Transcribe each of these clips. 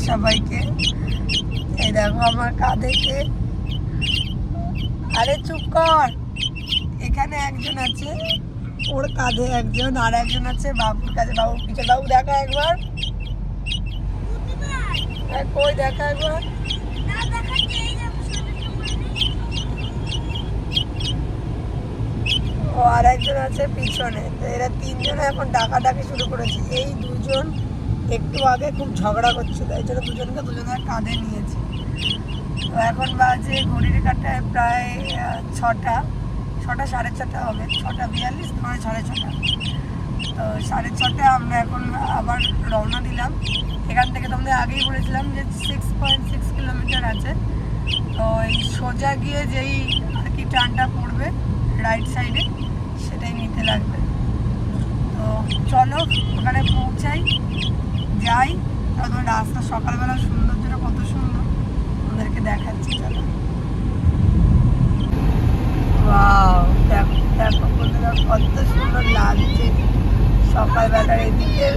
সবাইকে। এই দেখো আমার কাঁধে কে, আরে চুপ কর। এখানে একজন আছে, ওর কাঁধে একজন, আর একজন আছে বাবুর কাছে। বাবু পিছনে, বাবু দেখা একবার, কই দেখা একবার। ও আর একজন আছে পিছনে। তো এরা তিনজনে এখন ডাকাডাকি শুরু করেছে। এই দুজন একটু আগে খুব ঝগড়া করছিল, এই জন্য দুজনের কাঁধে নিয়েছে। তো এখন বাজে ঘড়ির কাঁটায় প্রায় 6টা 6:30 হবে, 6:42, মানে 6:30। তো 6:30 আমরা এখন আবার রওনা দিলাম এখান থেকে। তোমাদের আগেই বলেছিলাম যে 6.6 কিলোমিটার আছে। তো এই সোজা গিয়ে যেই আর কি টানটা পড়বে রাইট সাইডে, সেটাই নিতে লাগবে। তো চলো ওখানে পৌঁছাই, যাই। তখন রাস্তা সকালবেলা সৌন্দর্যটা কত সুন্দর ওদেরকে দেখাচ্ছি। চলো, ওয়াও, দেখো দেখো বন্ধুরা কত সুন্দর লাগছে সকালবেলার এদিকে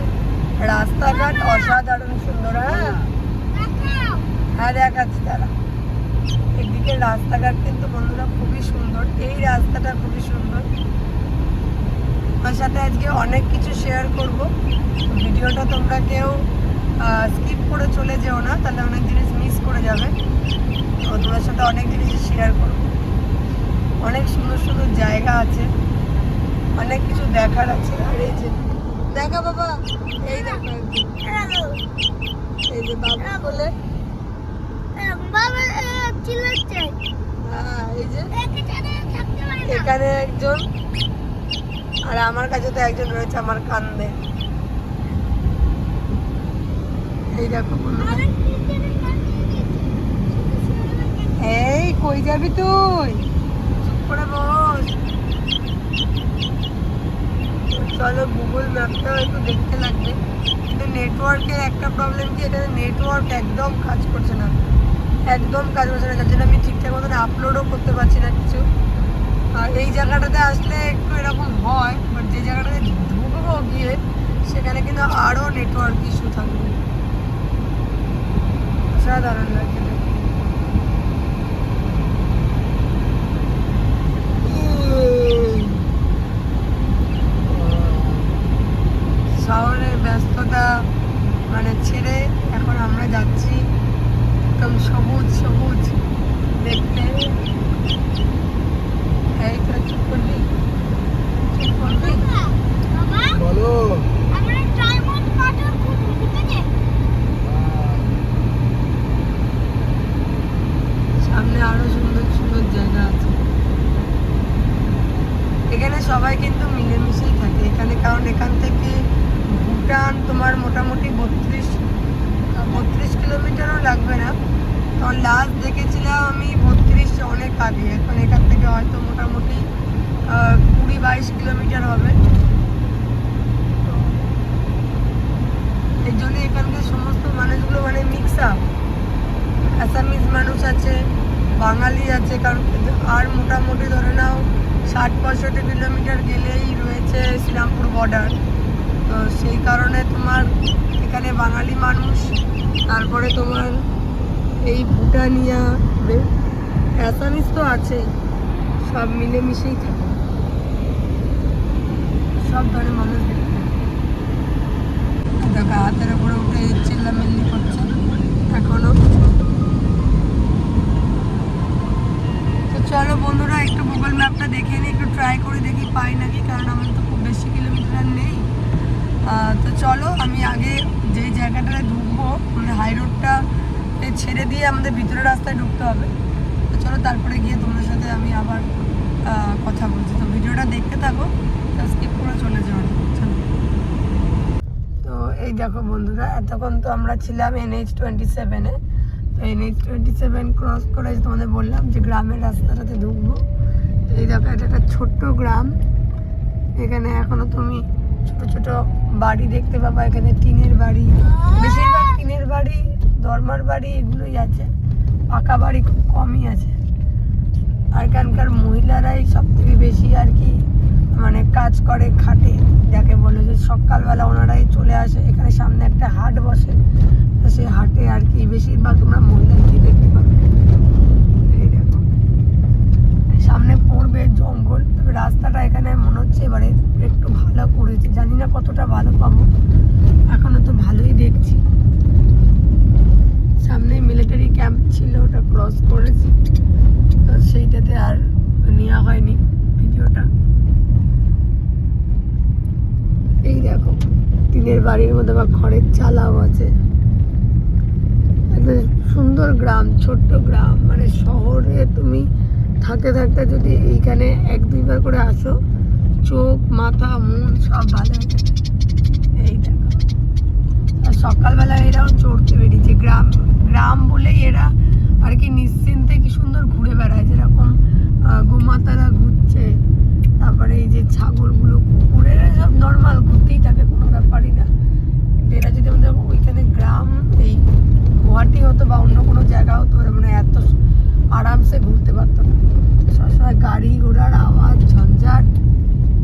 রাস্তাঘাট, অসাধারণ সুন্দর। হ্যাঁ দেখাচ্ছি তারা। এদিকে রাস্তাঘাট কিন্তু বন্ধুরা খুবই সুন্দর, এই রাস্তাটা খুবই সুন্দর। আমার সাথে আজকে অনেক কিছু শেয়ার করব, ভিডিওটা তোমরা কেউ স্কিপ করে চলে যেও না, তাহলে অনেক জিনিস মিস করে যাবে। তো তোমার সাথে অনেক জিনিস শেয়ার করব, অনেক সুন্দর সুন্দর জায়গা আছে, অনেক কিছু দেখার আছে। আর এই যে দেখা বাবা, এই দেখো এই যে বাবু বলে, হ্যাঁ এই যে এখানে একজন, আর আমার কাছে তো একজন রয়েছে আমার কান্দে। এই দেখো এই কই যাবি তুই, চুপ করে বস। চলো গুগল ম্যাপটাও একটু দেখতে লাগবে, কিন্তু নেটওয়ার্কের একটা প্রবলেম কি, এখানে নেটওয়ার্ক একদম কাজ করছে না, একদম কাজ করছে না, যার জন্য আমি ঠিকঠাক মতন আপলোডও করতে পারছি না কিছু। আর এই জায়গাটাতে আসলে একটু এরকম হয়, বাট যে জায়গাটাতে ঢুকবো গিয়ে সেখানে কিন্তু আরও নেটওয়ার্ক ইস্যু থাকবে। অসাধারণ লাগে। শহরের ব্যস্ততা মানে ছেড়ে এখন আমরা যাচ্ছি একদম সবুজ সবুজ দেখতে। এই তো চুপ করবি, চুপ করবি বলো। সামনে আরো সুন্দর সুন্দর জায়গা আছে। এখানে সবাই কিন্তু মিলেমিশেই থাকে এখানে, কারণ এখান থেকে ভুটান তোমার মোটামুটি 32 কিলোমিটারও লাগবে না। তখন লাস্ট দেখেছিলাম আমি 32, অনেক আগে। এখন এখান থেকে হয়তো মোটামুটি 20-22 কিলোমিটার হবে। এর জন্য এখানকার সমস্ত মানুষগুলো মানে মিক্স আপ, আসামিজ মানুষ আছে, বাঙালি আছে। কারণ আর মোটামুটি ধরে নাও 60-65 কিলোমিটার গেলেই রয়েছে শ্রীরামপুর বর্ডার। তো সেই কারণে তোমার এখানে বাঙালি মানুষ, তারপরে তোমার এই ভুটানিয়া, অ্যাসামিজ তো আছেই, সব মিলেমিশেই থাকে, সব ধরনের মানুষ দেখতে। দেখো হাতের উপরে উঠে চিল্লামিল্লি করছে এখনো। তো চলো বন্ধুরা একটু গুগল ম্যাপটা দেখে নিই, একটু ট্রাই করে দেখি পাই নাকি, কারণ আমার তো খুব বেশি কিলোমিটার নেই। তো চলো আমি আগে যেই জায়গাটায় ঢুকবো, মানে হাই রোডটা ছেড়ে দিয়ে আমাদের ভিতরের রাস্তায় ঢুকতে হবে। তো চলো তারপরে গিয়ে তোমাদের সাথে আমি আবার কথা বলছি। তো ভিডিওটা দেখতে থাকো, স্কিপ করে চলে যাও। চলো। তো এই দেখো বন্ধুরা, এতক্ষণ তো আমরা ছিলাম NH-27-এ। তো NH-27 ক্রস করে তোমাদের বললাম যে গ্রামের রাস্তাটাতে ঢুকবো। তো এই দেখো এটা একটা ছোট্ট গ্রাম, এখানে এখনো তুমি ছোট ছোট বাড়ি দেখতে পাবা। এখানে টিনের বাড়ি, বেশিরভাগ টিনের বাড়ি, দরমার বাড়ি এগুলোই আছে, পাকা বাড়ি খুব কমই আছে। আর এখানকার মহিলারাই সব থেকে বেশি আর কি মানে কাজ করে, খাটে, যাকে বলে যে সকালবেলা ওনারাই চলে আসে। এখানে সামনে একটা হাট বসে, তো সেই হাটে আর বেশিরভাগ তোমরা মহিলাদেরই দেখতে পাবে। এই দেখো সামনে পড়বে জঙ্গল, তবে রাস্তাটা এখানে মনে হচ্ছে এবারে একটু ভালো করেছে, জানি না কতটা ভালো পাবো, এখনো তো ভালোই দেখছি। সামনে মিলিটারি ক্যাম্প ছিল, ওটা ক্রস করেছি, তো সেইটাতে আর নেওয়া হয়নি ভিডিওটা। এই দেখো টিনের বাড়ির মধ্যে বা খড়ের চালাও আছে, একটা সুন্দর গ্রাম, ছোট্ট গ্রাম। মানে শহরে তুমি থাকতে থাকতে যদি এইখানে 1-2 বার করে আসো, চোখ মাথা মন সব ভালো হয়ে যাবে। এই দেখো আর সকালবেলা এরাও চড়তে বেরিয়েছে, গ্রাম গ্রাম বলেই এরা আর কি নিশ্চিন্তে কি সুন্দর ঘুরে বেড়ায়, যেরকম গোমাতারা ঘুরছে, তারপরে এই যে ছাগলগুলো কুকুরের সব নর্মাল ঘুরতেই থাকে, কোনো ব্যাপারই না। কিন্তু এরা যদি আমাদের ওইখানে গ্রাম এই গুয়াহাটি হতো বা অন্য কোনো জায়গা হতো, মানে এত আরামসে ঘুরতে পারতো না। সবসময় গাড়ি ঘোড়ার আওয়াজ ঝঞ্ঝাট।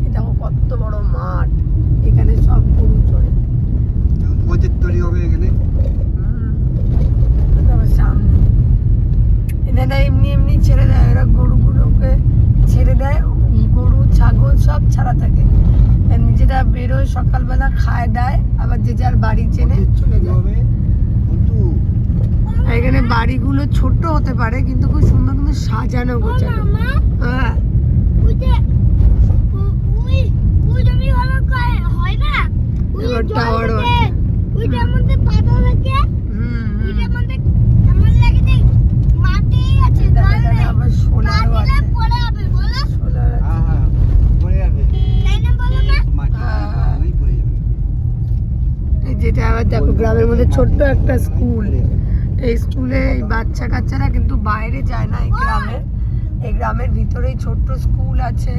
এই দেখো কত বড় মাঠ, এখানে সব গরু চড়ে তৈরি হবে এখানে। সামনে এনারা এমনি এমনি ছেড়ে দেয়, এরা গরুগুলোকে ছেড়ে দেয়, গরু ছাগল সব ছাড়া থাকে, নিজেরা বেরোয় সকালবেলা খায় দায়, আবার যে যার বাড়ি চেনে চলে যাবে। এখানে বাড়িগুলো ছোট হতে পারে কিন্তু খুব সুন্দর কিন্তু সাজানো গোছানো। হ্যাঁ এবার টাওয়ারও আছে। আবার সোলারও আছে, সোলার যেটা আবার দেখো গ্রামের মধ্যে ছোট্ট একটা স্কুল, এই স্কুলে এই বাচ্চা কাচ্চারা কিন্তু বাইরে যায় না, এই গ্রামের ভিতরেই ছোট্ট স্কুল আছে,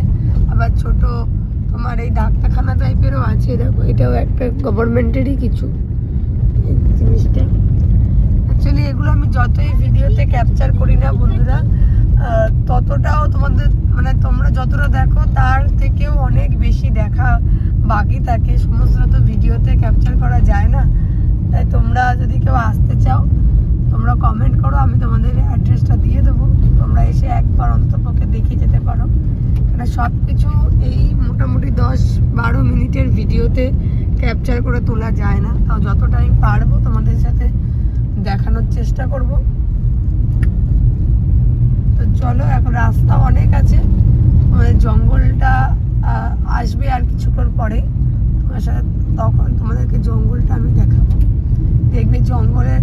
আবার ছোট তোমার এই ডাক্তারখানা টাইপেরও আছে। দেখো এটাও একটা গভর্নমেন্টেরই কিছু এই জিনিসটা। অ্যাকচুয়ালি এগুলো আমি যতই ভিডিওতে ক্যাপচার করি না বন্ধুরা, ততটাও তোমাদের মানে তোমরা যতটা দেখো তার থেকেও অনেক বেশি দেখা বাকি থাকে, সমস্ত তো ভিডিওতে ক্যাপচার করা যায় না। তাই তোমরা যদি কেউ আসতে চাও তোমরা কমেন্ট করো, আমি তোমাদের অ্যাড্রেসটা দিয়ে দেবো, তোমরা এসে একবার অন্ততপক্ষে দেখে যেতে পারো। কারণ সব কিছু এই মোটামুটি 10-12 মিনিটের ভিডিওতে ক্যাপচার করে তোলা যায় না, তাও যতটাই পারবো তোমাদের সাথে দেখানোর চেষ্টা করব। তো চলো, এখন রাস্তা অনেক আছে, আমাদের জঙ্গলটা আসবে আর কিছুক্ষণ পরে, তোমার সাথে তখন তোমাদেরকে জঙ্গলটা আমি দেখাবো। দেখবে জঙ্গলে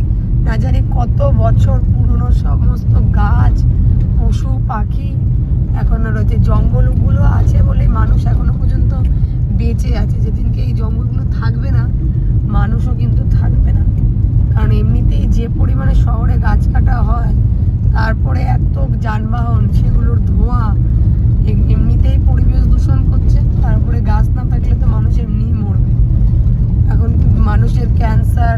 না জানি কত বছর পুরনো সমস্ত গাছ পশু পাখি এখনো রয়েছে, জঙ্গলগুলো আছে বলে মানুষ এখনো পর্যন্ত বেঁচে আছে। যেদিনকে এই জঙ্গলগুলো থাকবে না, মানুষও কিন্তু থাকবে না, কারণ এমনিতেই যে পরিমাণে শহরে গাছ কাটা হয়, তারপরে এত যানবাহন, সেগুলোর ধোঁয়া এমনিতেই পরিবেশ দূষণ করছে, তারপরে গাছ না থাকলে তো মানুষ এমনিই মরবে। এখন মানুষের ক্যান্সার,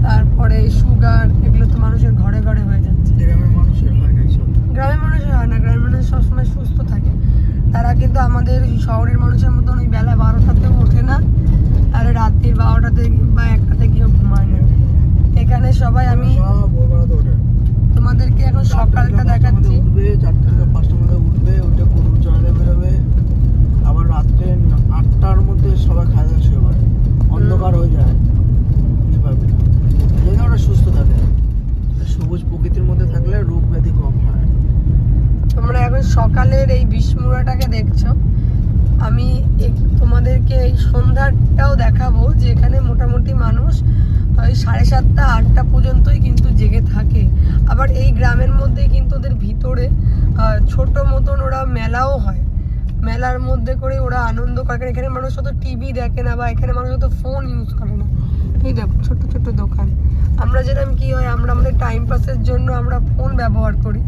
তারপরে সুগার, এগুলো তো মানুষের ঘরে ঘরে হয়ে যাচ্ছে। গ্রামের মানুষের হয় না এসব, গ্রামের মানুষের হয় না, গ্রামের মানুষ সবসময় সুস্থ থাকে, তারা কিন্তু আমাদের শহরের মানুষের মতন ওই বেলা 12টাতেও ওঠে না, আর রাত্রির 12টাতে বা 1টাতে গিয়েও ঘুমায় না। এখানে সবাই আমি তোমাদেরকে এখন সকালটা দেখাচ্ছি, 4টা থেকে 5টার মধ্যে উঠবে, ওটা গরু চড়াতে বেরোবে, আবার রাত্রে 8টার মধ্যে সবাই খাওয়া দাওয়া শুরু করে, অন্ধকার হয়ে যায়, পারবে না, যেন ওরা সুস্থ থাকে। সবুজ প্রকৃতির মধ্যে থাকলে রোগ ব্যাধি কম হয়। তোমরা এখন সকালের এই বিষ্ণুরাটাকে দেখছো, আমি তোমাদেরকে এই সন্ধ্যাটাও দেখাবো, যে এখানে মোটামুটি মানুষ ওই 7:30-8টা পর্যন্তই কিন্তু জেগে থাকে। আবার এই গ্রামের মধ্যেই কিন্তু ওদের ভিতরে ছোট মতন ওরা মেলাও হয়, মেলার মধ্যে করে ওরা আনন্দ করে। এখানে মানুষ অত টিভি দেখে না, বা এখানে মানুষ অত ফোন ইউজ করে না। এই দেখো ছোট ছোট দোকান, আমরা যেরকম কি হয়, আমরা আমাদের টাইম পাসের জন্য আমরা ফোন ব্যবহার করি,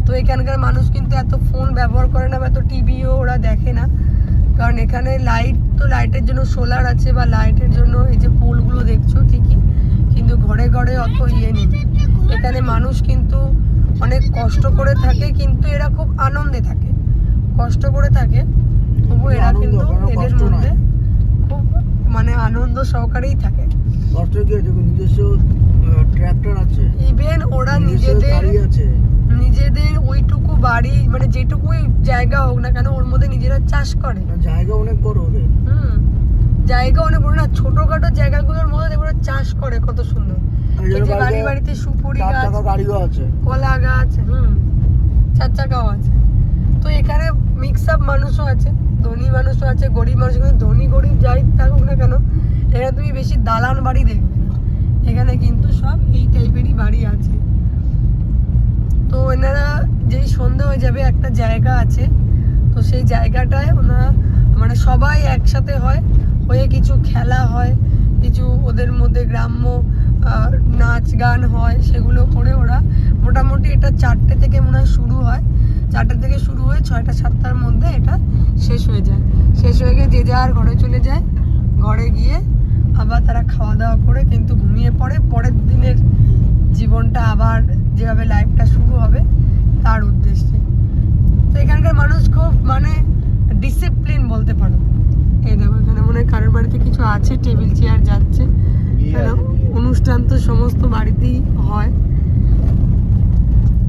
তো এখানকার মানুষ কিন্তু এত ফোন ব্যবহার করে না, বা এত টিভিও ওরা দেখে না, কারণ এখানে লাইট, তো লাইটের জন্য সোলার আছে, বা লাইটের জন্য এই যে পোলগুলো দেখছো ঠিকই, কিন্তু ঘরে ঘরে অত ইয়ে নেই। এখানে মানুষ কিন্তু অনেক কষ্ট করে থাকে, কিন্তু এরা খুব আনন্দে থাকে, কষ্ট করে থাকে তবু এরা কিন্তু এদের মধ্যে খুব মানে আনন্দ সহকারেই থাকে। কষ্ট কি, নিজস্ব ট্রাক্টর আছে, ইভেন ওরা গাড়ি আছে, নিজেদের ওইটুকু বাড়ি মানে যেটুকুই জায়গা হোক না কেন ওর মধ্যে নিজেরা চাষ করে। জায়গা অনেক বড় ওদের। জায়গা অনেক বড় না, ছোটখাটো জায়গাগুলোর মধ্যে দেখো ওরা চাষ করে কত সুন্দর। এই যে বাড়ি বাড়িতে সুপুরি গাছ, গাড়িও আছে, কলা গাছ, 4 চাকাও আছে। তো এখানে মিক্স আপ মানুষও আছে, ধনী মানুষও আছে, গরিব মানুষ। ধনী গরিব যাই থাকুক না কেন, এখানে তুমি বেশি দালান বাড়ি দেখবে না, এখানে কিন্তু সব এই টাইপেরই বাড়ি আছে। তো এনারা যেই সন্ধ্যা হয়ে যাবে একটা জায়গা আছে, তো সেই জায়গাটায় ওনারা মানে সবাই একসাথে হয়, হয়ে কিছু খেলা হয়, কিছু ওদের মধ্যে গ্রাম্য নাচ গান হয়, সেগুলো করে ওরা মোটামুটি এটা 4টে থেকে মনে হয় শুরু হয়, 4টে থেকে শুরু হয়ে 6টা 7টার মধ্যে এটা শেষ হয়ে যায়। শেষ হয়ে গিয়ে যে যার ঘরে চলে যায়, ঘরে গিয়ে আবার তারা খাওয়া দাওয়া করে কিন্তু ঘুমিয়ে পড়ে। পরের দিনের জীবনটা আবার যেভাবে লাইফটা শুরু হবে তার উদ্দেশ্যে। তো এখানকার মানুষ খুব মানে ডিসিপ্লিন বলতে পারো। এই দেখো এখানে মনে হয় কারোর বাড়িতে কিছু আছে, টেবিল চেয়ার যাচ্ছে, কেন অনুষ্ঠান তো সমস্ত বাড়িতেই হয়।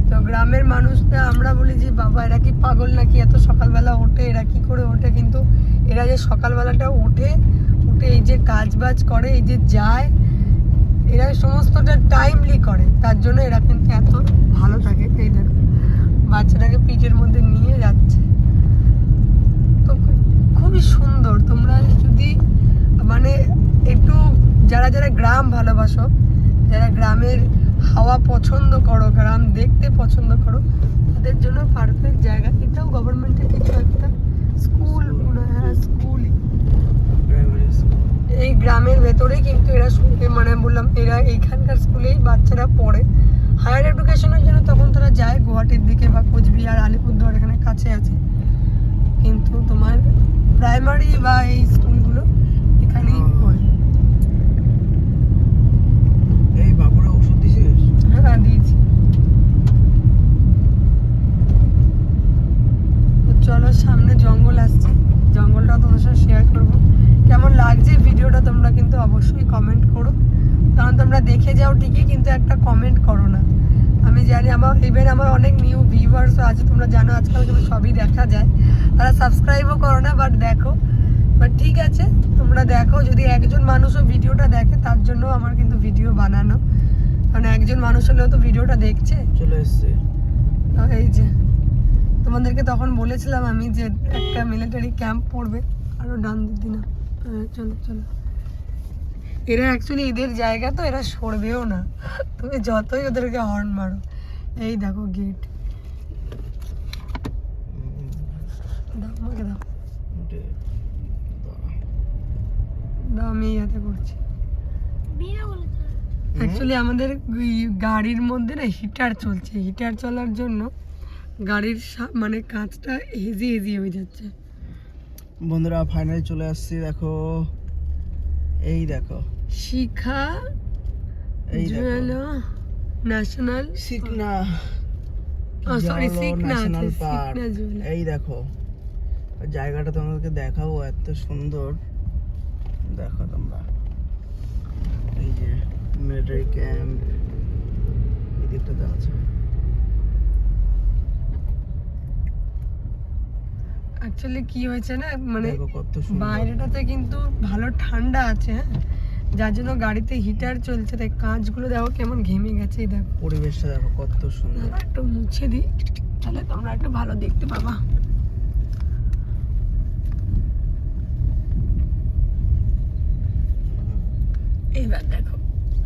তো গ্রামের মানুষরা আমরা বলি যে বাবা এরা কি পাগল নাকি, এত সকালবেলা ওঠে, এরা কি করে ওঠে? কিন্তু এরা যে সকালবেলাটা উঠে এই যে কাজ বাজ করে, এই যে যায়, এরা সমস্তটা টাইমলি করে, তার জন্য এরা কিন্তু এত ভালো থাকে। এই দেখো বাচ্চাটাকে পিঠের মধ্যে নিয়ে যাচ্ছে, তো খুবই সুন্দর। তোমরা যদি মানে একটু যারা যারা গ্রাম ভালোবাসো, যারা গ্রামের হাওয়া পছন্দ করো, গ্রাম দেখতে পছন্দ করো, তাদের জন্য পারফেক্ট জায়গা। এটাও গভর্নমেন্টের কিছু একটা স্কুল, হ্যাঁ স্কুলই এই গ্রামের ভেতরেই, কিন্তু এরা মানে বললাম এরা এইখানকার স্কুলেই বাচ্চারা পড়ে। হায়ার এডুকেশনের জন্য তখন তারা যায় গুয়াহাটির দিকে বা কোচবিহার, আলিপুরদুয়ার এখানে কাছে আছে, কিন্তু তোমার প্রাইমারি বা এই স্কুলগুলো এখানেই হয়। এই বাবুরা ওষুধ দিছিস? হ্যাঁ দিয়েছি। তো চলো, সামনে জঙ্গল আসছে, জঙ্গলটা তোমাদের সাথে শেয়ার করবো। কেমন লাগছে ভিডিওটা তোমরা কিন্তু অবশ্যই কমেন্ট করো, কারণ তোমরা দেখে যাও ঠিকই কিন্তু একটা কমেন্ট করো না। আমি জানি আমার অনেক নিউ ভিউয়ার্সও আছে, তোমরা জানো আজকাল কিন্তু সবই দেখা যায়, তারা সাবস্ক্রাইবও করো না, বাট দেখো। বাট ঠিক আছে, তোমরা দেখো, যদি একজন মানুষও ভিডিওটা দেখে তার জন্য আমার কিন্তু ভিডিও বানানো, কারণ একজন মানুষ হলেও তো ভিডিওটা দেখছে। চলে এসছে। এই যে তোমাদেরকে তখন বলেছিলাম আমি যে একটা মিলিটারি ক্যাম্প পড়বে, আরও ডান দিদি না, চলো চলো। এরা অ্যাকচুয়ালি এদের জায়গা, তো এরা সরবেও না, তুমি যতই ওদেরকে হর্ন মারো। এই দেখো গেট, দাও আমাকে দাও, দাও আমি এই হাতে করছি। অ্যাকচুয়ালি আমাদের গাড়ির মধ্যে না হিটার চলছে, হিটার চলার জন্য গাড়ির মানে কাঁচটা হেজি হয়ে যাচ্ছে। বন্ধুরা ফাইনালি চলে আসছি, দেখো এই দেখো Shikha national Sikna, sorry Sikna national park. Jeweller. এই দেখো জায়গাটা তোমাদেরকে দেখাবো, এত সুন্দর। দেখো তোমরা এই যে মিলিটারি ক্যাম্প, এই দিকটাতে আছে। অ্যাকচুয়ালি কি হয়েছে না, মানে দেখো কত সুন্দর, বাইরেটাতে কিন্তু ভালো ঠান্ডা আছে, হ্যাঁ, যার জন্য গাড়িতে হিটার চলছে, তাই কাঁচগুলো দেখো কেমন ঘেমে গেছে। এই দেখো পরিবেশটা দেখো কত সুন্দর। একটু মুছে দিই, তাহলে তোমরা একটু ভালো দেখতে পাবা। এবার দেখো,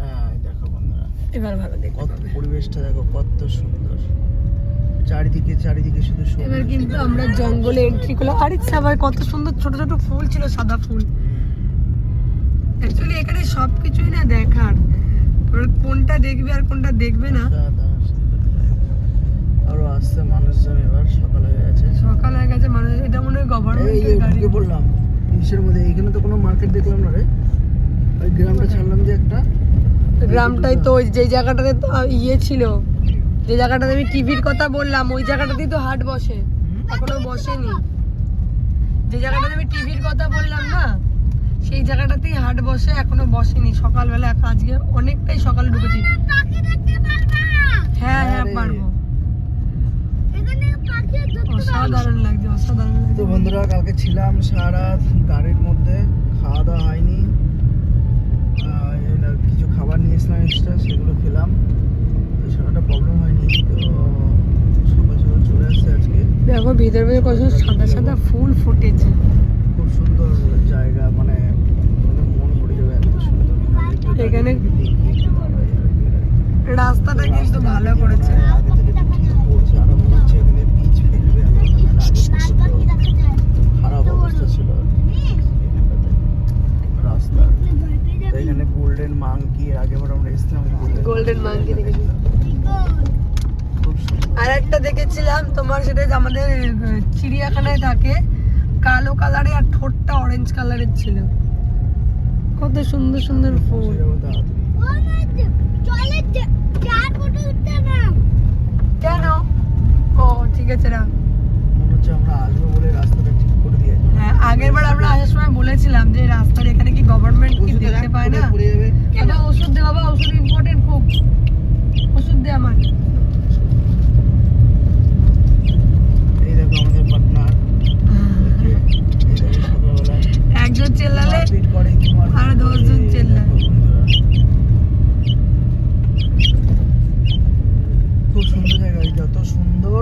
হ্যাঁ দেখো বন্ধুরা, এবার ভালো দেখতে কত পাবে। পরিবেশটা দেখো কত সুন্দর, চারিদিকে শুধু সবুজ। এবার কিন্তু আমরা জঙ্গলে এন্ট্রি করলাম। আরে সবাই কত সুন্দর ছোট ছোট ফুল ছিল, সাদা ফুল। অ্যাকচুয়ালি এখানে সবকিছুই না দেখার, কোনটা দেখবে আর কোনটা দেখবে না। আরো আসছে মানুষজন, এবার সকাল হয়ে গেছে, মানুষ, এটা মনে হয় গভর্নমেন্টের গাড়ি। এই বললাম ইসের মধ্যে, এইখানে তো কোনো মার্কেট দেখলাম না রে, ওই গ্রামটা ছাড়লাম যে একটা, গ্রামটাই তো যে জায়গাটাতে তো ইয়ে ছিল, যে জায়গাটাতে আমি টিভির কথা বললাম, ওই জায়গাটাতেই তো হাট বসে, এখনো বসেনি। যে জায়গাটাতে আমি টিভির কথা বললাম না, সেই জায়গাটাতেই হাট বসে, এখনো বসেনি। সকালবেলা আজকে অনেকটাই সকালে ঢুকেছি। হ্যাঁ হ্যাঁ পারবো। অসাধারণ লাগছে, অসাধারণ লাগছে। তো বন্ধুরা কালকে ছিলাম সারা রাত গাড়ির মধ্যে, খাওয়া দাওয়া হয়নি। কিছু খাবার নিয়েছিলাম এক্সট্রা, সেগুলো খেলাম, তো সেটা প্রবলেম হয়নি। তো সকাল সকাল চলে আসছে আজকে। দেখো ভিতরে ভিতরে কত সাদা সাদা ফুল ফুটেছে। খুব সুন্দর জায়গা, মানে তোমাদের মন ভরে যাবে, এত সুন্দর। এখানে রাস্তাটা কিন্তু ভালো করেছে। আগে থেকে তো ঠিক করছে, আর মনে হচ্ছে এখানে পিচ ফেলবে এখন, মানে আগে খারাপ অবস্থা ছিল এখানটাতে রাস্তা। তো এখানে গোল্ডেন মাঙ্কি, আগেবার আমরা এসেছিলাম গোল্ডেন মাঙ্কি দেখেছিলাম। খুব সুন্দর। আর একটা দেখেছিলাম তোমার, সেটা আমাদের চিড়িয়াখানায় থাকে, কালো কালারের আর ঠোঁটটা অরেঞ্জ কালারের ছিল। কত সুন্দর সুন্দর ফুল। পৌঁছে যাবো তাড়াতাড়ি। কেন? ও ঠিক আছে রাখ। মনে হচ্ছে আমরা আসবো বলে রাস্তাটা ঠিক করে দিয়েছে। হ্যাঁ আগের বার আমরা আসার সময় বলেছিলাম যে রাস্তার এখানে কি গভর্নমেন্ট কি দেখতে পায় না। বাবা ওষুধ দে, বাবা ওষুধ ইম্পর্টেন্ট খুব, ওষুধ দে আমার। এই দেখো আমাদের পার্টনার, সকালবেলা একজন চেল্লালে মারপিট করে কি মারপিট আর 10 জন করে, চেল্লায়। দেখো বন্ধুরা। খুব সুন্দর জায়গা, যত সুন্দর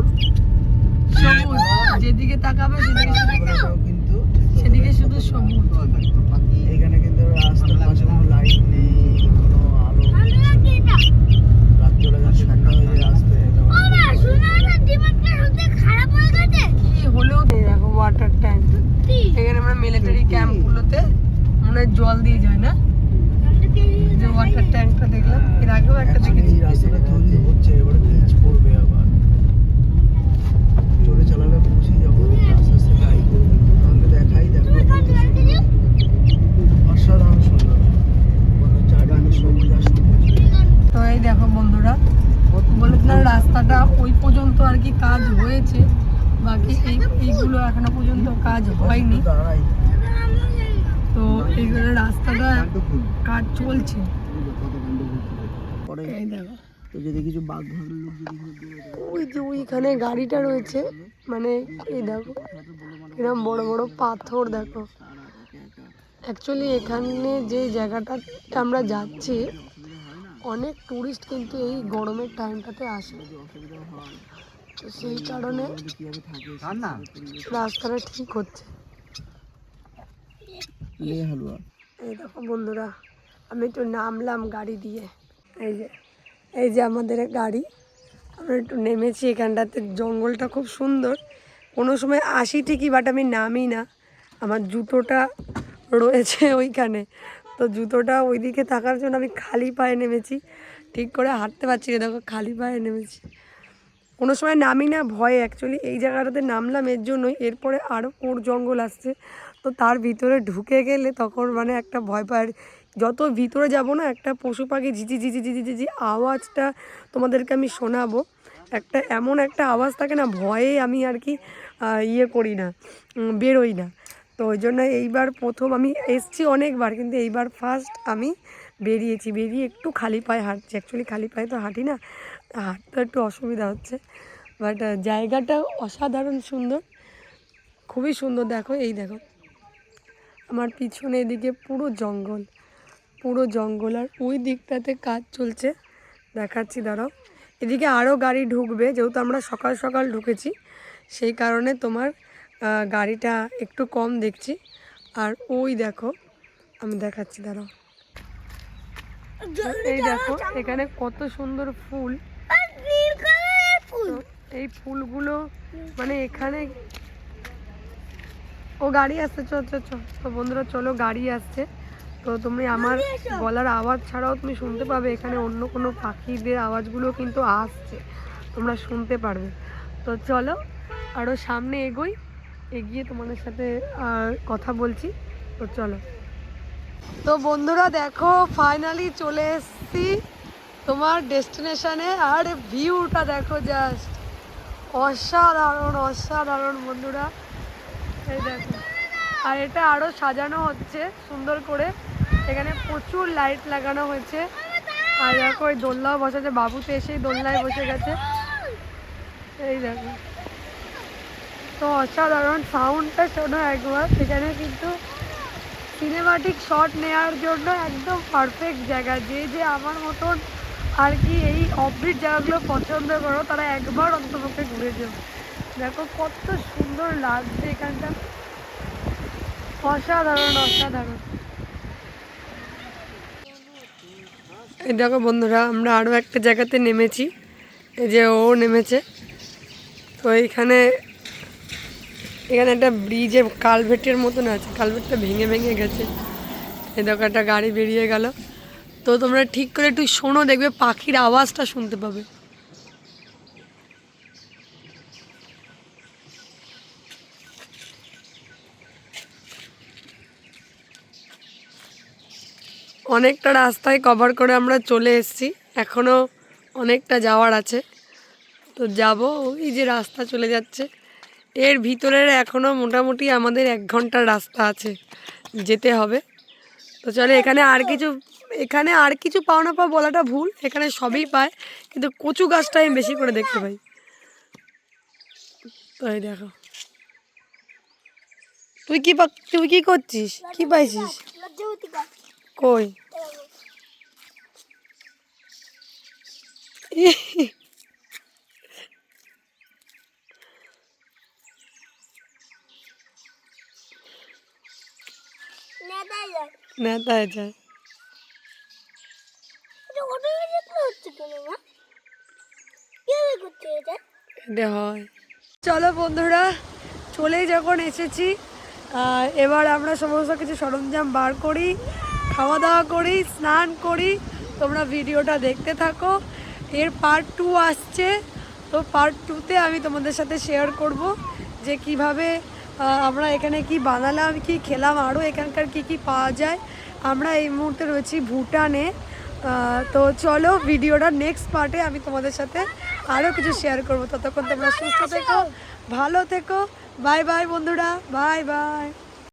সবুজ, যেদিকে তাকাবে সেদিকে রাস্তাগুলোটাও কিন্তু ঠিক সেদিকে শুধু সবুজ। এখানে কিন্তু রাস্তার পাশে কোনো লাইট নেই, কোনো আলো, রাত্রিবেলা যখন ঠান্ডা হয়ে যায় রাস্তায় কি হলো দেখো ওয়াটার ট্যাঙ্ক। এখানে আমরা মিলিটারি ক্যাম্পগুলোতে মনে হয় জল দিয়ে যায় না, যে ওয়াটার ট্যাঙ্কটা দেখলাম। এর আগেও একটা দেখেছি। এই রাস্তাটা তৈরি হচ্ছে, এবারে পিচ পড়বে আবার। জোরে চালালে পৌঁছে যাবো, আস্তে আস্তে গাড়ি করবে। আমাকে দেখাই, দেখো কত সুন্দর, অসাধারণ সুন্দর। চারিদিকে সবুজ আর সবুজ। তো এই দেখো বন্ধুরা, বলেছিলাম রাস্তাটা ওই পর্যন্ত আর কি কাজ হয়েছে, বাকি এইগুলো এখনো পর্যন্ত কাজ হয়নি। দাঁড়াই তো এইগুলো রাস্তাটা কাজ চলছে। পরে এই দেখো তো যদি কিছু বাঘ ভাগের লোক যদি এখানে দৌড়ে দেয়, ওই যে ওইখানে গাড়িটা রয়েছে, মানে এই দেখো এরকম বড় বড় পাথর দেখো। অ্যাকচুয়ালি এখানে যে জায়গাটাতে আমরা যাচ্ছি, অনেক টুরিস্ট কিন্তু এই গরমের টাইমটাতে আসে, তো সেই কারণে কিভাবে থাকে রাস্তাটা ঠিক হচ্ছে। লে হালুয়া। এই দেখো বন্ধুরা, আমি একটু নামলাম গাড়ি দিয়ে। এই যে আমাদের গাড়ি, আমরা একটু নেমেছি এখানটাতে। জঙ্গলটা খুব সুন্দর। কোনো সময় আসি ঠিকই, বাট আমি নামি না, আমার জুতোটা রয়েছে ওইখানে, তো জুতোটা ওইদিকে থাকার জন্য আমি খালি পায়ে নেমেছি, ঠিক করে হাঁটতে পারছি না, দেখো খালি পায়ে নেমেছি। কোনো সময় নামি না ভয়ে, অ্যাকচুয়ালি এই জায়গাটাতে নামলাম এর জন্যই। এরপরে আরও কোর জঙ্গল আসছে, তো তার ভিতরে ঢুকে গেলে তখন মানে একটা ভয় পায়। যত ভিতরে যাব না, একটা পশু পাখি ঝিঝি ঝিঝি ঝিঝি ঝিঝি আওয়াজটা তোমাদেরকে আমি শোনাবো। একটা এমন একটা আওয়াজ থাকে না, ভয়ে আমি আর কি ইয়ে করি না, বেরোই না। তো ওই জন্য এইবার প্রথম আমি এসছি অনেকবার, কিন্তু এইবার ফার্স্ট আমি বেরিয়েছি, বেরিয়ে একটু খালি পায়ে হাঁটছি। অ্যাকচুয়ালি খালি পায়ে তো হাঁটি না, হাঁটতে একটু অসুবিধা হচ্ছে, বাট জায়গাটা অসাধারণ সুন্দর, খুবই সুন্দর। দেখো এই দেখো আমার পিছনে এদিকে পুরো জঙ্গল, পুরো জঙ্গল, আর ওই দিকটাতে কাজ চলছে, দেখাচ্ছি দাঁড়াও। এদিকে আরও গাড়ি ঢুকবে, যেহেতু আমরা সকাল সকাল ঢুকেছি সেই কারণে তোমার গাড়িটা একটু কম দেখছি। আর ওই দেখো আমি দেখাচ্ছি দাঁড়াও, এই দেখো এখানে কত সুন্দর ফুল। তো এই ফুলগুলো মানে এখানে ও গাড়ি আসছে, চল চল চল। তো বন্ধুরা চলো, গাড়ি আসছে, তো তুমি আমার গলার আওয়াজ ছাড়াও তুমি শুনতে পাবে এখানে অন্য কোনো পাখিদের আওয়াজগুলো কিন্তু আসছে, তোমরা শুনতে পারবে। তো চলো আরও সামনে এগোই, এগিয়ে তোমাদের সাথে কথা বলছি। তো চলো। তো বন্ধুরা দেখো ফাইনালি চলে এসেছি তোমার ডেস্টিনেশনে, আর ভিউটা দেখো জাস্ট অসাধারণ অসাধারণ বন্ধুরা। এই দেখো আর এটা আরো সাজানো হচ্ছে সুন্দর করে, এখানে প্রচুর লাইট লাগানো হয়েছে। আর দেখো ওই দোলনাও বসেছে, বাবু তো এসেই দোলনায় বসে গেছে, এই দেখো। তো অসাধারণ, সাউন্ডটা শোনো একবার। এখানে কিন্তু সিনেমাটিক শট নেওয়ার জন্য একদম পারফেক্ট জায়গা। যে আমার মতন আর কি এই অফবিট জায়গাগুলো পছন্দ করো তারা একবার অন্তপক্ষে ঘুরে যাও। দেখো কত সুন্দর লাগছে এখানটা, অসাধারণ অসাধারণ। এই দেখো বন্ধুরা, আমরা আরও একটা জায়গাতে নেমেছি, এই যে ও নেমেছে। তো এখানে একটা ব্রিজে কালভেটের মতন আছে, কালভেটটা ভেঙে ভেঙে গেছে। এই দেখো একটা গাড়ি বেরিয়ে গেল। তো তোমরা ঠিক করে একটু শোনো, দেখবে পাখির আওয়াজটা শুনতে পাবে। অনেকটা রাস্তায় কভার করে আমরা চলে এসেছি, এখনও অনেকটা যাওয়ার আছে। তো যাব, ওই যে রাস্তা চলে যাচ্ছে এর ভিতরের, এখনও মোটামুটি আমাদের 1 ঘন্টার রাস্তা আছে, যেতে হবে। তো চলে, এখানে আর কিছু পাও না পাও বলাটা ভুল, এখানে সবই পায়, কিন্তু কচু গাছটা আমি বেশি করে দেখতে পাই। তো এই দেখো, তুই কি করছিস, কি পাইছিস কই? নেতায় যায়। এটা হয়। চলো বন্ধুরা, চলেই যখন এসেছি, এবার আমরা সমস্ত কিছু সরঞ্জাম বার করি, খাওয়া দাওয়া করি, স্নান করি। তোমরা ভিডিওটা দেখতে থাকো, এর পার্ট 2 আসছে। তো পার্ট 2তে আমি তোমাদের সাথে শেয়ার করব যে কিভাবে আমরা এখানে কি বানালাম, কি খেলাম, আরও এখানকার কি পাওয়া যায়। আমরা এই মুহূর্তে রয়েছি ভুটানে। তো চলো ভিডিওটা নেক্সট পার্টে আমি তোমাদের সাথে আরও কিছু শেয়ার করবো। ততক্ষণ তোমরা সুস্থ থেকো, ভালো থেকো। বাই বাই বন্ধুরা, বাই বাই।